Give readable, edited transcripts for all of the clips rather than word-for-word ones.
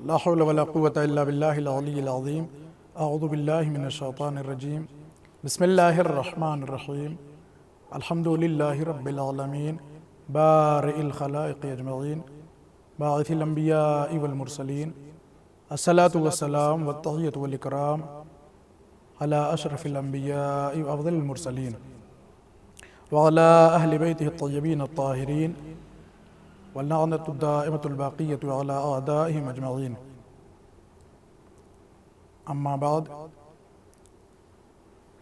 لا حول ولا قوة الا باللہ العلی العظیم اعوذ باللہ من الشیطان الرجیم بسم اللہ الرحمن الرحیم الحمد للہ رب العالمین بارئ الخلائق اجمعین باعث الانبیاء والمرسلین الصلاة والسلام والتحیۃ والاکرام علی اشرف الانبیاء وافضل المرسلین وعلی اہل بیتہ الطیبین الطاہرین واللعنة الدائمة الباقية على أعدائهم أجمعين. أما بعد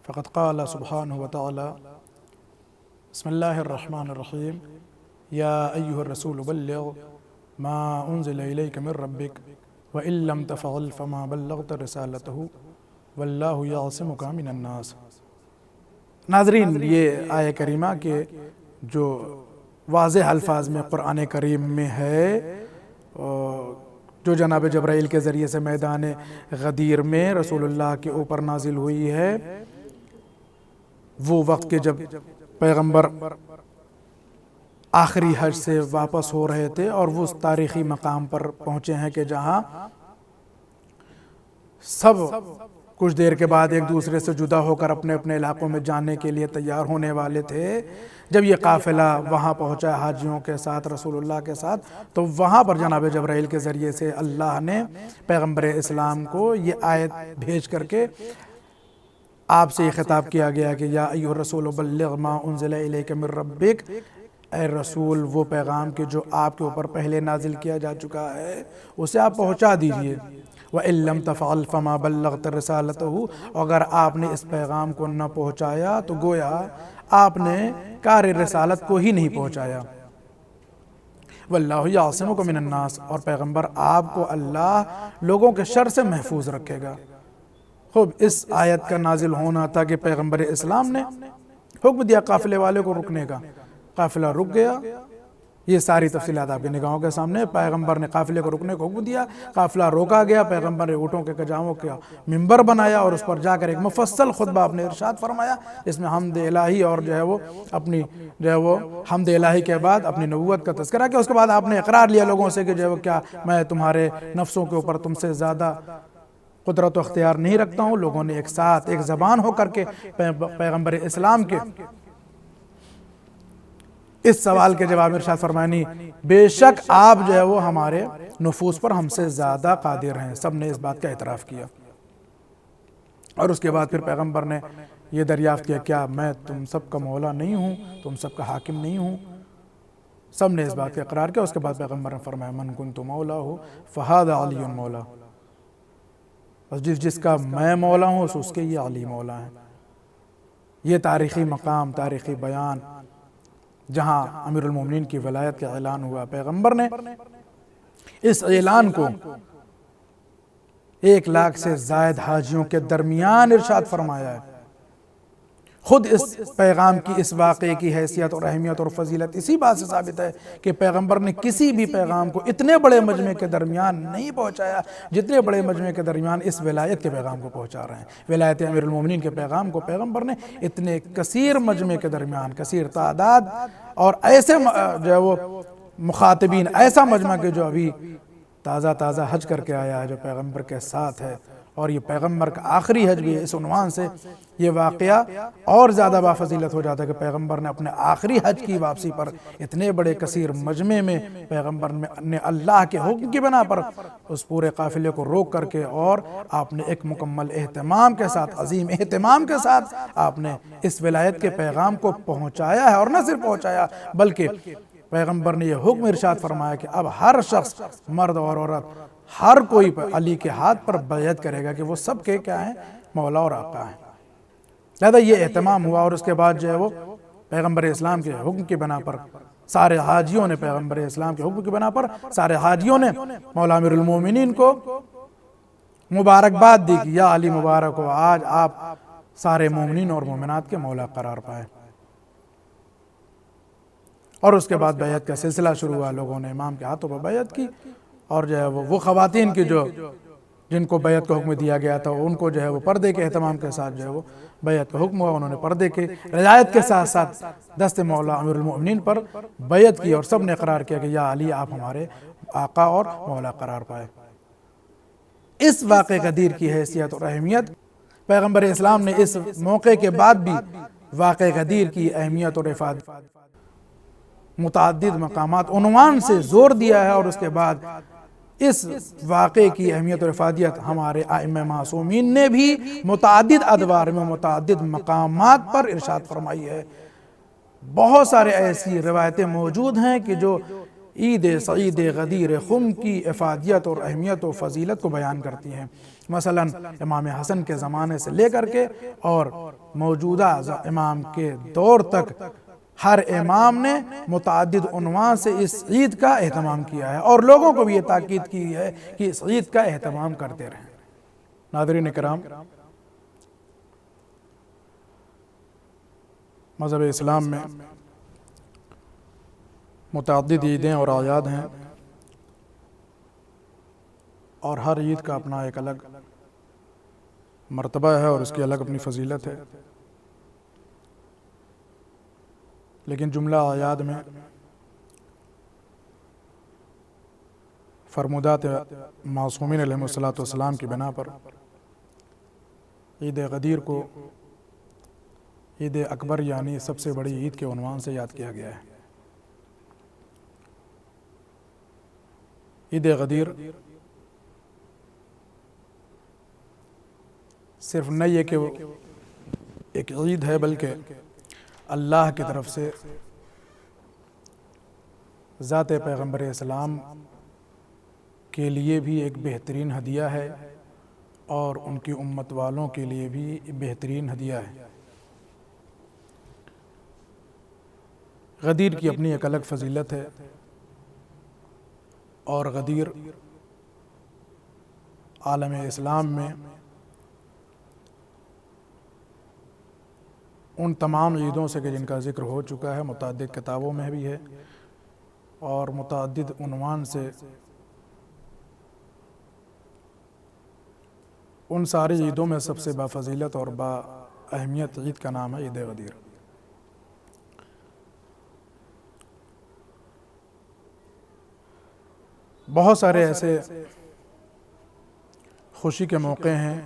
فقد قال سبحانه وتعالى بسم الله الرحمن الرحيم يا أيها الرسول بلغ ما أنزل إليك من ربك وإن لم تفعل فما بلغت رسالته والله يعصمك من الناس. ناظرین، یہ آیہ کریمہ کے جو واضح الفاظ میں قرآن کریم میں ہے جو جناب جبرائیل کے ذریعے سے میدان غدیر میں رسول اللہ کے اوپر نازل ہوئی ہے، وہ وقت کے جب پیغمبر آخری حج سے واپس ہو رہے تھے اور وہ اس تاریخی مقام پر پہنچے ہیں کہ جہاں سب کچھ دیر کے بعد ایک دوسرے سے جدا ہو کر اپنے اپنے علاقوں میں جانے کے لیے تیار ہونے والے تھے. جب یہ قافلہ وہاں پہنچا حاجیوں کے ساتھ، رسول اللہ کے ساتھ، تو وہاں پر جناب جبرائیل کے ذریعے سے اللہ نے پیغمبر اسلام کو یہ آیت بھیج کر کے آپ سے یہ خطاب کیا گیا کہ یا ایھا الرسول بلغ ما انزل الیک من ربک، اے رسول وہ پیغام کہ جو آپ کے اوپر پہلے نازل کیا جا چکا ہے اسے آپ پہنچا دیجئے. وَإِن لَمْ تَفْعَلْ فَمَا بَلَّغْتَ رِسَالَتَهُ، اگر آپ نے اس پیغام کو نہ پہنچایا تو گویا آپ نے کار رسالت کو ہی نہیں پہنچایا. وَاللَّهُ يَعْصِمُكَ مِنَ النَّاسِ، اور پیغمبر آپ کو اللہ لوگوں کے شر سے محفوظ رکھے گا. خوب، اس آیت کا نازل ہونا تھا کہ پیغمبر اسلام نے حکم دیا قافلے والے کو رکنے کا. قافلہ رک گیا. یہ ساری تفصیلات آپ کے نگاہوں کے سامنے. پیغمبر نے قافلے کو رکنے کو حکم دیا، قافلہ روکا گیا. پیغمبر نے اونٹوں کے کجاووں کا منبر بنایا اور اس پر جا کر ایک مفصل خطبہ اپنے ارشاد فرمایا، اس میں حمد الہی اور جو ہے وہ اپنی حمد الہی کے بعد اپنی نبوت کا تذکرہ کیا. اس کے بعد آپ نے اقرار لیا لوگوں سے کہ جو ہے وہ کیا میں تمہارے نفسوں کے اوپر تم سے زیادہ قدرت و اختیار نہیں رکھتا ہوں. لوگوں نے ایک ساتھ ایک زبان ہو کر کے پیغمبر اسلام کے اس سوال کے جواب میں ارشاد فرمانی بے شک آپ جو ہے وہ ہمارے نفوس پر ہم سے زیادہ قادر ہیں. سب نے اس بات کا اعتراف کیا. اور اس کے بعد پھر پیغمبر نے یہ دریافت کیا کیا میں تم سب کا مولا نہیں ہوں، تم سب کا حاکم نہیں ہوں. سب نے اس بات کا اقرار کیا. اس کے بعد پیغمبر نے فرمایا من کنت مولاه فهذا علی مولا، بس جس کا میں مولا ہوں اس کے یہ علی مولا ہیں. یہ تاریخی مقام، تاریخی بیان جہاں امیر المومنین کی ولایت کا اعلان ہوا. پیغمبر نے اس اعلان کو 1,00,000 سے زائد حاجیوں کے درمیان ارشاد فرمایا ہے. خود اس پیغام کی، اس واقعے کی حیثیت اور اہمیت اور فضیلت اسی بات سے ثابت ہے کہ پیغمبر نے کسی بھی پیغام کو اتنے بڑے مجمع کے درمیان نہیں پہنچایا جتنے بڑے مجمع کے درمیان اس ولایت کے پیغام کو پہنچا رہے ہیں. ولایت امیر المومنین کے پیغام کو پیغمبر نے اتنے کثیر مجمع کے درمیان، کثیر تعداد اور ایسے جو ہے وہ مخاطبین، ایسا مجمع کے جو ابھی تازہ حج کر کے آیا ہے جو پیغمبر کے ساتھ ہے، اور یہ پیغمبر کا آخری حج بھی ہے. اس عنوان سے یہ واقعہ اور زیادہ بافضیلت ہو جاتا ہے کہ پیغمبر نے اپنے آخری حج کی واپسی پر اتنے بڑے کثیر مجمع میں پیغمبر نے اللہ کے حکم کی بنا پر اس پورے قافلے کو روک کر کے اور آپ نے ایک مکمل اہتمام کے ساتھ، عظیم اہتمام کے ساتھ آپ نے اس ولایت کے پیغام کو پہنچایا ہے. اور نہ صرف پہنچایا بلکہ پیغمبر نے یہ حکم ارشاد فرمایا کہ اب ہر شخص، مرد اور عورت، ہر کوئی علی کے ہاتھ پر بیعت کرے گا کہ وہ سب کے کیا ہیں، مولا اور آقا ہیں. لہذا یہ اہتمام ہوا. اور اس کے بعد جو ہے وہ پیغمبر اسلام کے حکم کی بنا پر سارے حاجیوں نے، پیغمبر اسلام کے حکم کی بنا پر سارے حاجیوں نے مولا امیر المومنین کو مبارکباد دی کہ یا علی مبارک ہو، آج آپ سارے مومنین اور مومنات کے مولا قرار پائے. اور اس کے بعد بیعت کا سلسلہ شروع ہوا. لوگوں نے امام کے ہاتھوں پر بیعت کی. اور جو ہے وہ خواتین کی جو جن کو بیعت کا حکم دیا گیا تھا ان کو جو ہے وہ پردے کے اہتمام کے ساتھ جو ہے وہ بیعت کا حکم ہوا، انہوں نے پردے کے رعایت کے ساتھ ساتھ دست مولا امیر المؤمنین پر بیعت کی، اور سب نے اقرار کیا کہ یا علی آپ ہمارے آقا اور مولا قرار پائے۔ اس واقعہ غدیر کی حیثیت اور اہمیت پیغمبر اسلام نے اس موقع کے بعد بھی واقعہ غدیر کی اہمیت اور افادت متعدد مقامات عنوان سے زور دیا ہے، اور اس کے بعد اس واقعے کی اہمیت اور افادیت ہمارے ائمہ معصومین نے بھی متعدد ادوار میں متعدد مقامات پر ارشاد فرمائی ہے۔ بہت سارے ایسی روایتیں موجود ہیں کہ جو عید سعید غدیر خم کی افادیت اور اہمیت و فضیلت کو بیان کرتی ہیں۔ مثلا امام حسن کے زمانے سے لے کر کے اور موجودہ امام کے دور تک ہر امام نے متعدد عنوان سے اس عید کا اہتمام کیا ہے، اور لوگوں کو بھی یہ تاکید کی ہے کہ اس عید کا اہتمام کرتے رہیں۔ ناظرین کرام، مذہب اسلام میں متعدد عیدیں اور اعیاد ہیں، اور ہر عید کا اپنا ایک الگ مرتبہ ہے اور اس کی الگ اپنی فضیلت ہے، لیکن جملہ اعیاد میں فرمودات معصومین علیہم السلام کی بنا پر عید غدیر کو عید اکبر یعنی سب سے بڑی عید کے عنوان سے یاد کیا گیا ہے۔ عید غدیر صرف نہ یہ کہ وہ ایک عید ہے، بلکہ اللہ کی طرف سے ذات پیغمبر اسلام کے لیے بھی ایک بہترین ہدیہ ہے، اور ان کی امت والوں کے لیے بھی بہترین ہدیہ ہے۔ غدیر کی اپنی ایک الگ فضیلت ہے، اور غدیر عالم اسلام میں ان تمام عیدوں سے کہ جن کا ذکر ہو چکا ہے، متعدد کتابوں میں بھی ہے اور متعدد عنوان سے، ان ساری عیدوں میں سب سے بافضیلت اور با اہمیت عید کا نام ہے عید غدیر۔ بہت سارے ایسے خوشی کے موقع ہیں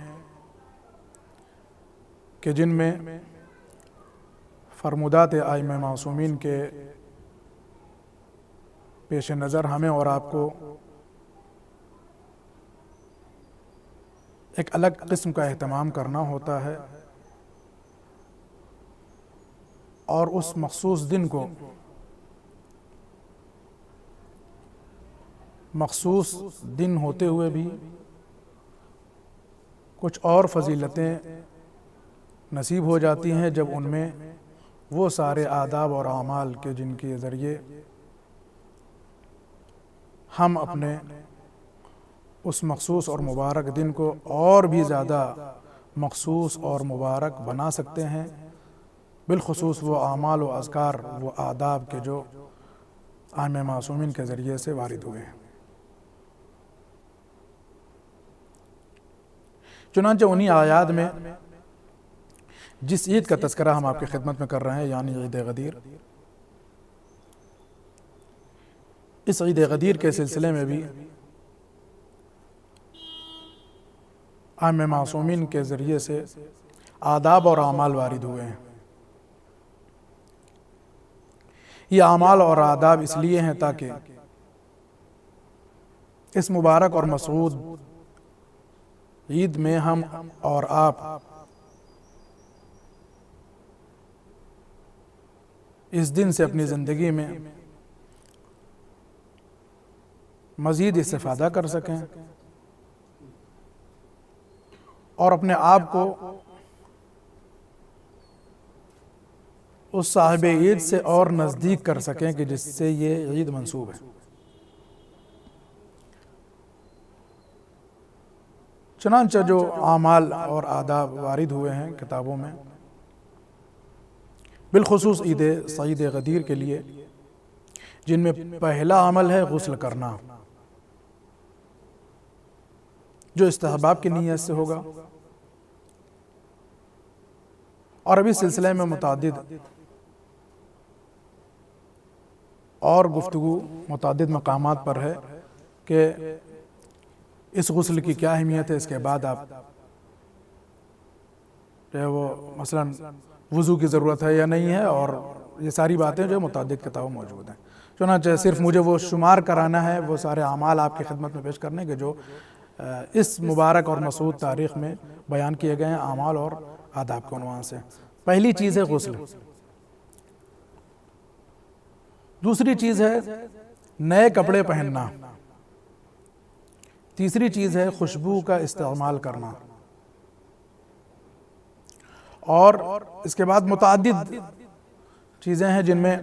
کہ جن میں فرمودات ائمہ معصومین کے پیش نظر ہمیں اور آپ کو ایک الگ قسم کا اہتمام کرنا ہوتا ہے، اور اس مخصوص دن کو مخصوص دن ہوتے ہوئے بھی کچھ اور فضیلتیں نصیب ہو جاتی ہیں جب ان میں وہ سارے آداب اور اعمال کے جن کے ذریعے ہم اپنے اس مخصوص اور مبارک دن کو اور بھی زیادہ مخصوص اور مبارک بنا سکتے ہیں، بالخصوص وہ اعمال و اذکار، وہ آداب کے جو ائمہ معصومین کے ذریعے سے وارد ہوئے ہیں۔ چنانچہ انہی اعیاد میں جس عید کا تذکرہ ہم آپ کی خدمت میں کر رہے ہیں یعنی عید غدیر، اس عید غدیر کے سلسلے میں بھی ائمہ معصومین کے ذریعے سے آداب اور اعمال وارد ہوئے ہیں۔ یہ اعمال اور آداب اس لیے ہیں تاکہ اس مبارک اور مسعود عید میں ہم اور آپ اس دن سے اپنی زندگی میں مزید استفادہ کر سکیں اور اپنے آپ کو اس صاحب عید سے اور نزدیک کر سکیں کہ جس سے یہ عید منسوب ہے۔ چنانچہ جو اعمال اور آداب وارد ہوئے ہیں کتابوں میں، بالخصوص عید سعید غدیر کے لیے، جن میں پہلا عمل ہے غسل کرنا، جو استحباب کی نیت سے ہوگا۔ اور ابھی سلسلے میں متعدد اور گفتگو متعدد مقامات پر ہے کہ اس غسل کی کیا اہمیت ہے، اس کے بعد آپ جو ہے وہ مثلا وضو کی ضرورت ہے یا نہیں ہے، اور یہ ساری باتیں جو متعدد کتابوں موجود ہیں۔ چنانچہ صرف مجھے وہ شمار کرانا ہے، وہ سارے اعمال آپ کی خدمت میں پیش کرنے کے جو اس مبارک اور مسعود تاریخ میں بیان کیے گئے ہیں اعمال اور آداب کے عنوان سے۔ پہلی چیز ہے غسل، دوسری چیز ہے نئے کپڑے پہننا، تیسری چیز ہے خوشبو کا استعمال کرنا، اور اس کے بعد متعدد چیزیں ہیں جن میں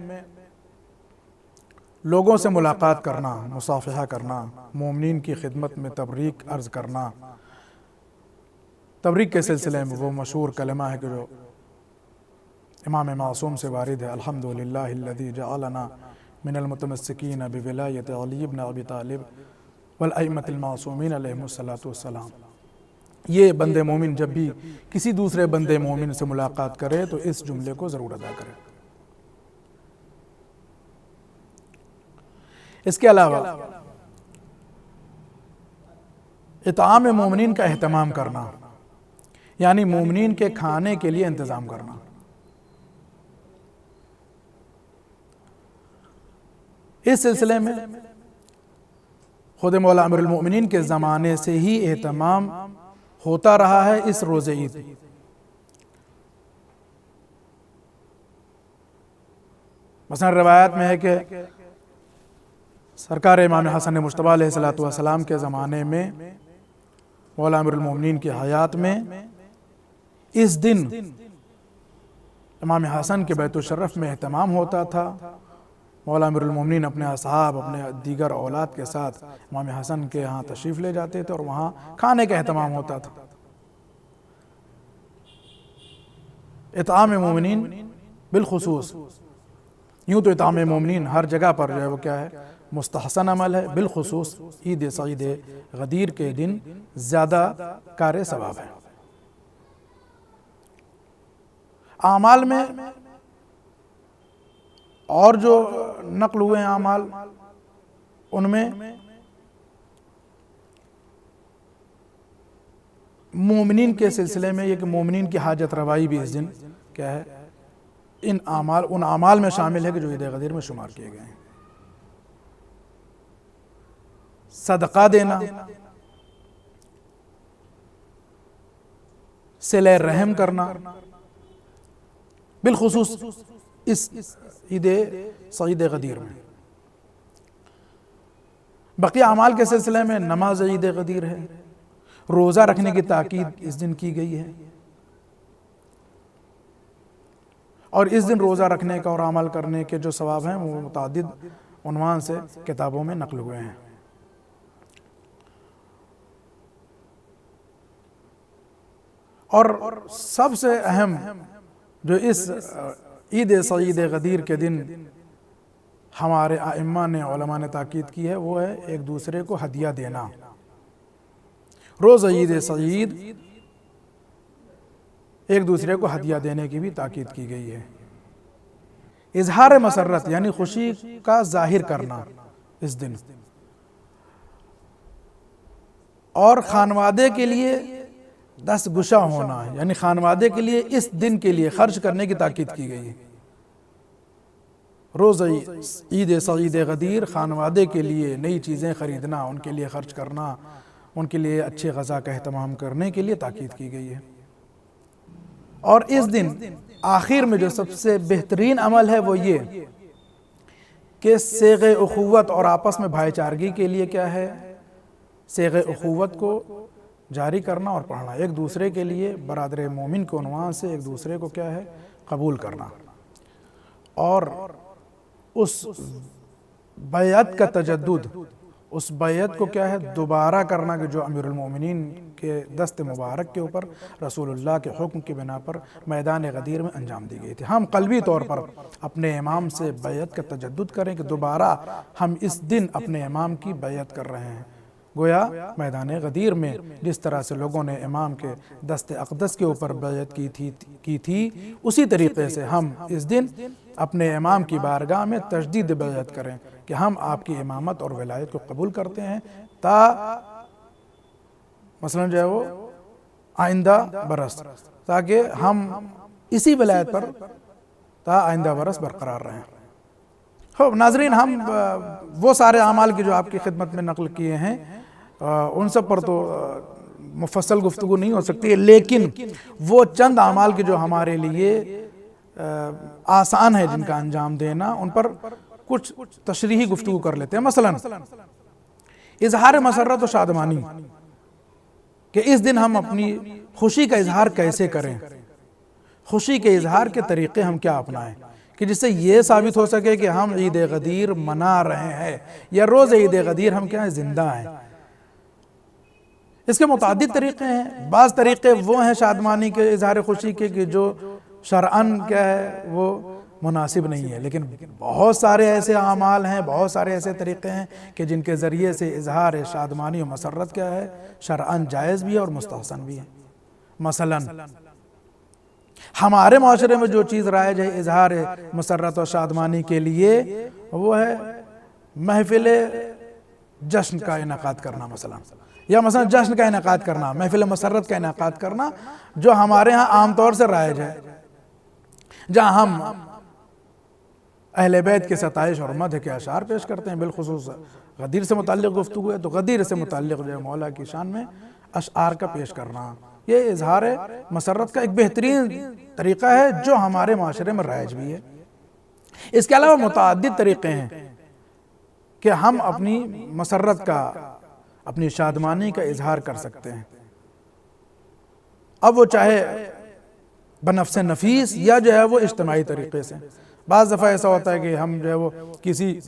لوگوں سے ملاقات کرنا، مصافحہ کرنا، مومنین کی خدمت میں تبریک عرض کرنا۔ تبریک کے سلسلے میں وہ مشہور کلمہ ہے کہ جو امام معصوم سے وارد ہے، الحمدللہ الذی جعلنا من المتمسکین بولایت علی بن ابی طالب والائمۃ المعصومین علیہم الصلاۃ والسلام۔ یہ بندے مومن جب بھی کسی دوسرے بندے مومن سے ملاقات کرے تو اس جملے کو ضرور ادا کرے۔ اس کے علاوہ اطعام مومنین کا اہتمام کرنا، یعنی مومنین کے کھانے کے لیے انتظام کرنا۔ اس سلسلے میں خود مولا امیر المؤمنین کے زمانے سے ہی اہتمام ہوتا رہا ہے اس روز عید۔ مثلا روایات میں ہے کہ سرکار امام حسن مجتبیٰ علیہ السلام کے زمانے میں مولا امیر المؤمنین کی حیات میں اس دن امام حسن کے بیت الشرف میں اہتمام ہوتا تھا۔ مولا امیر المؤمنین اپنے اصحاب، اپنے دیگر اولاد کے ساتھ امام حسن کے ہاں تشریف لے جاتے تھے اور وہاں کھانے کا اہتمام ہوتا تھا۔ اطعام مومنین بالخصوص، یوں تو اطعام مومنین ہر جگہ پر جو ہے وہ کیا ہے مستحسن عمل ہے، بالخصوص عید سعید غدیر کے دن زیادہ کار ثواب ہے۔ اعمال میں اور جو نقل ہوئے ہیں اعمال، ان میں مومنین کے سلسلے میں یہ کہ مومنین کی حاجت روائی بھی اس دن کیا ہے ان اعمال میں شامل ہے کہ جو عید غدیر میں شمار کیے گئے ہیں۔ صدقہ دینا، صلہ رحم کرنا، بالخصوص اس عید سعید غدیر میں۔ بقیہ اعمال کے سلسلے میں نماز عید غدیر ہے، روزہ رکھنے کی تاکید اس دن کی گئی ہے، اور اس دن روزہ رکھنے کا اور عمل کرنے کے جو ثواب ہیں وہ متعدد عنوان سے کتابوں میں نقل ہوئے ہیں۔ اور سب سے اہم جو اس عید سعید غدیر کے دن ہمارے ائمہ نے علماء نے تاکید کی ہے وہ ہے ایک دوسرے کو ہدیہ دینا۔ روز عید سعید ایک دوسرے کو ہدیہ دینے کی بھی تاکید کی گئی ہے۔ اظہار مسرت یعنی خوشی کا ظاہر کرنا اس دن، اور خانوادے کے لیے دستگشا ہونا یعنی خانوادے کے لیے اس دن کے لیے خرچ کرنے کی تاکید کی گئی ہے۔ روز عید سعید غدیر خانوادے کے لیے نئی چیزیں خریدنا، ان کے لیے خرچ کرنا، ان کے لیے اچھے غذا کا اہتمام کرنے کے لیے تاکید کی گئی ہے۔ اور اس دن آخر میں جو سب سے بہترین عمل ہے وہ یہ کہ صیغ اخوت اور آپس میں بھائی چارگی کے لیے کیا ہے صیغ اخوت کو جاری کرنا اور پڑھنا، ایک دوسرے کے لیے برادر مومن کے عنوان سے ایک دوسرے کو کیا ہے قبول کرنا، اور اس بیعت کا تجدد، اس بیعت کو کیا ہے دوبارہ کرنا کہ جو امیر المومنین کے دست مبارک کے اوپر رسول اللہ کے حکم کی بنا پر میدان غدیر میں انجام دی گئی تھی۔ ہم قلبی طور پر اپنے امام سے بیعت کا تجدد کریں کہ دوبارہ ہم اس دن اپنے امام کی بیعت کر رہے ہیں، گویا میدان غدیر میں جس طرح سے لوگوں نے امام کے دست اقدس کے اوپر بیعت کی تھی اسی طریقے سے ہم اس دن اپنے امام کی بارگاہ میں تجدید بیعت کریں کہ ہم آپ کی امامت اور ولایت کو قبول کرتے ہیں تا مثلا جو ہے وہ آئندہ برس، تاکہ ہم اسی ولایت پر تا آئندہ برس برقرار رہیں۔ ناظرین، ہم وہ سارے اعمال کی جو آپ کی خدمت میں نقل کیے ہیں ان سب پر تو مفصل گفتگو نہیں ہو سکتی ہے، لیکن وہ چند اعمال کی جو ہمارے لیے آسان ہے جن کا انجام دینا، ان پر کچھ تشریحی گفتگو کر لیتے ہیں۔ مثلا اظہار مسرت و شادمانی، کہ اس دن ہم اپنی خوشی کا اظہار کیسے کریں، خوشی کے اظہار کے طریقے ہم کیا اپنائیں کہ جس سے یہ ثابت ہو سکے کہ ہم عید غدیر منا رہے ہیں یا روز عید غدیر ہم کیا ہیں، زندہ ہیں۔ اس کے متعدد طریقے ہیں۔ بعض طریقے وہ ہیں شادمانی کے اظہار خوشی کے کہ جو شرعاً کیا ہے وہ مناسب نہیں ہے، لیکن بہت سارے ایسے اعمال ہیں، بہت سارے ایسے طریقے ہیں کہ جن کے ذریعے سے اظہار شادمانی و مسرت کیا ہے، شرعاً جائز بھی ہے اور مستحسن بھی ہے۔ مثلا ہمارے معاشرے میں جو چیز رائج ہے اظہار مسرت و شادمانی کے لیے، وہ ہے محفل جشن کا انعقاد کرنا، مثلا جشن کا انعقاد کرنا، محفل مسرت کا انعقاد کرنا، جو ہمارے ہاں عام طور سے رائج ہے، جہاں ہم اہل بیت کے ستائش اور مدح کے اشعار پیش کرتے ہیں۔ بالخصوص غدیر سے متعلق گفتگو ہے تو غدیر سے متعلق جو ہے مولا کی شان میں اشعار کا پیش کرنا، یہ اظہار مسرت کا ایک بہترین طریقہ ہے جو ہمارے معاشرے میں رائج بھی ہے۔ اس کے علاوہ متعدد طریقے ہیں کہ ہم اپنی مسرت کا، اپنی شادمانی کا اظہار کر سکتے ہیں، اب وہ چاہے بنفس نفیس یا جو ہے وہ اجتماعی طریقے سے۔ بعض دفعہ ایسا ہوتا ہے کہ ہم جو ہے وہ کسی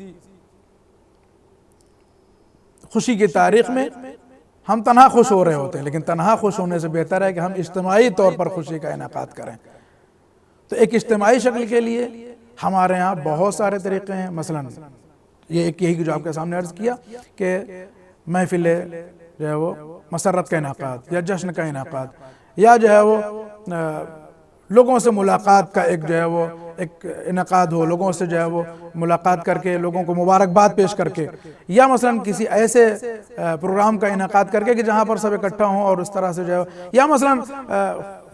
خوشی کی تاریخ میں ہم تنہا خوش ہو رہے ہوتے ہیں، لیکن تنہا خوش ہونے سے بہتر ہے کہ ہم اجتماعی طور پر خوشی کا انعقاد کریں۔ تو ایک اجتماعی شکل کے لیے ہمارے ہاں بہت سارے طریقے ہیں۔ مثلا یہ ایک یہی جو آپ کے سامنے عرض کیا کہ محفل جو ہے وہ مسرت کا انعقاد یا جشن کا انعقاد، یا جو ہے وہ لوگوں سے ملاقات کا ایک جو ہے وہ ایک انعقاد ہو، لوگوں سے جو ہے وہ ملاقات کر کے لوگوں کو مبارکباد پیش کر کے، یا مثلا کسی ایسے پروگرام کا انعقاد کر کے کہ جہاں پر سب اکٹھا ہوں اور اس طرح سے جو ہے، یا مثلا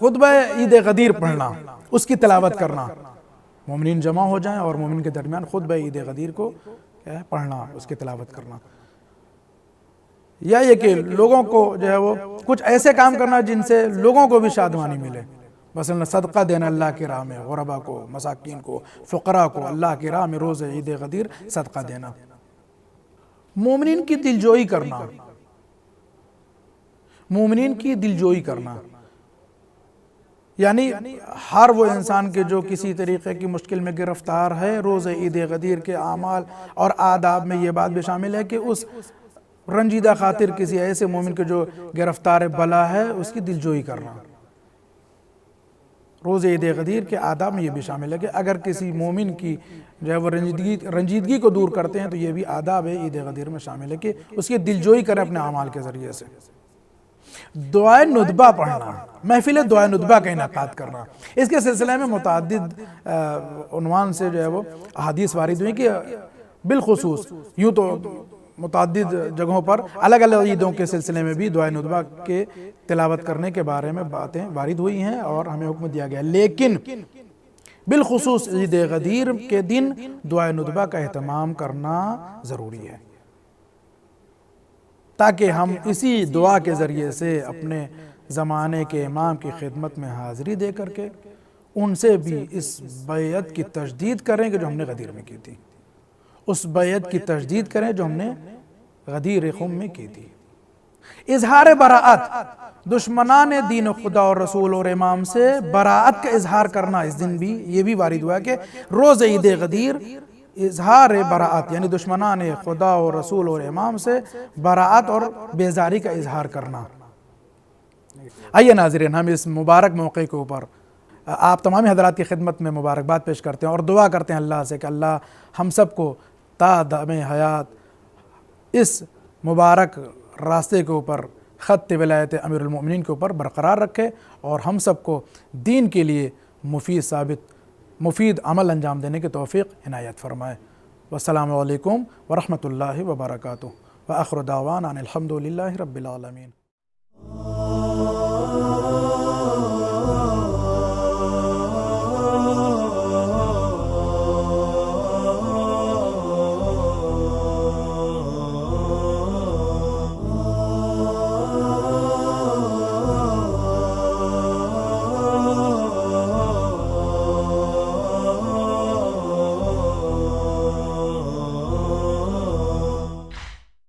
خطبہ عید غدیر پڑھنا، اس کی تلاوت کرنا، مومنین جمع ہو جائیں اور مومن کے درمیان خطبہ عید غدیر کو پڑھنا، اس کی تلاوت کرنا، یا یہ کہ لوگوں کو جو ہے وہ کچھ ایسے کام کرنا جن سے لوگوں کو بھی شادمانی ملے، مثلا صدقہ دینا اللہ کی راہ میں، غربا کو، مساکین کو، فقراء کو اللہ کی راہ میں روز عید غدیر صدقہ دینا، مومنین کی دلجوئی کرنا، مومنین کی دلجوئی کرنا، یعنی ہر وہ انسان کے جو کسی طریقے کی مشکل میں گرفتار ہے، روز عید غدیر کے اعمال اور آداب میں یہ بات بھی شامل ہے کہ اس رنجیدہ خاطر کسی ایسے مومن کے جو گرفتار بلا ہے اس کی دلجوئی کرنا۔ روز عید غدیر کے آداب میں یہ بھی شامل ہے کہ اگر کسی مومن کی جو ہے وہ رنجیدگی کو دور کرتے ہیں تو یہ بھی آداب عید غدیر میں شامل ہے کہ اس کی دلجوئی کریں اپنے اعمال کے ذریعے سے۔ دعائے ندبہ پڑھنا، محفل دعائے ندبہ کا انعقاد کرنا، اس کے سلسلے میں متعدد عنوان سے جو ہے وہ احادیث وارد ہوئی کہ بالخصوص یوں تو متعدد جگہوں پر الگ الگ عیدوں کے سلسلے میں بھی دعائے ندبہ کے تلاوت کرنے کے بارے میں باتیں وارد ہوئی ہیں اور ہمیں حکم دیا گیا، لیکن بالخصوص عید غدیر کے دن دعائے ندبہ کا اہتمام کرنا ضروری ہے، تاکہ ہم اسی دعا کے ذریعے سے اپنے زمانے کے امام کی خدمت میں حاضری دے کر کے ان سے بھی اس بیعت کی تجدید کریں کہ جو ہم نے غدیر میں کی تھی، اس بیعت کی تجدید کریں جو ہم نے غدیر خم میں کی تھی۔ اظہار براعت، دشمنان دین خدا اور رسول اور امام سے براعت کا اظہار کرنا، اس دن بھی یہ بھی وارد ہوا کہ روز عید غدیر اظہار براعت یعنی دشمنان خدا اور رسول اور امام سے براعت اور بیزاری کا اظہار کرنا۔ آئیے ناظرین، ہم اس مبارک موقع کے اوپر آپ تمامی حضرات کی خدمت میں مبارکباد پیش کرتے ہیں اور دعا کرتے ہیں اللہ سے کہ اللہ ہم سب کو تا دم حیات اس مبارک راستے کے اوپر، خط ولایت امیر المؤمنین کے اوپر برقرار رکھے، اور ہم سب کو دین کے لیے مفید عمل انجام دینے کی توفیق عنایت فرمائے۔ والسلام علیکم ورحمۃ اللہ وبرکاتہ، وآخر دعوانا ان الحمد للہ رب العالمین۔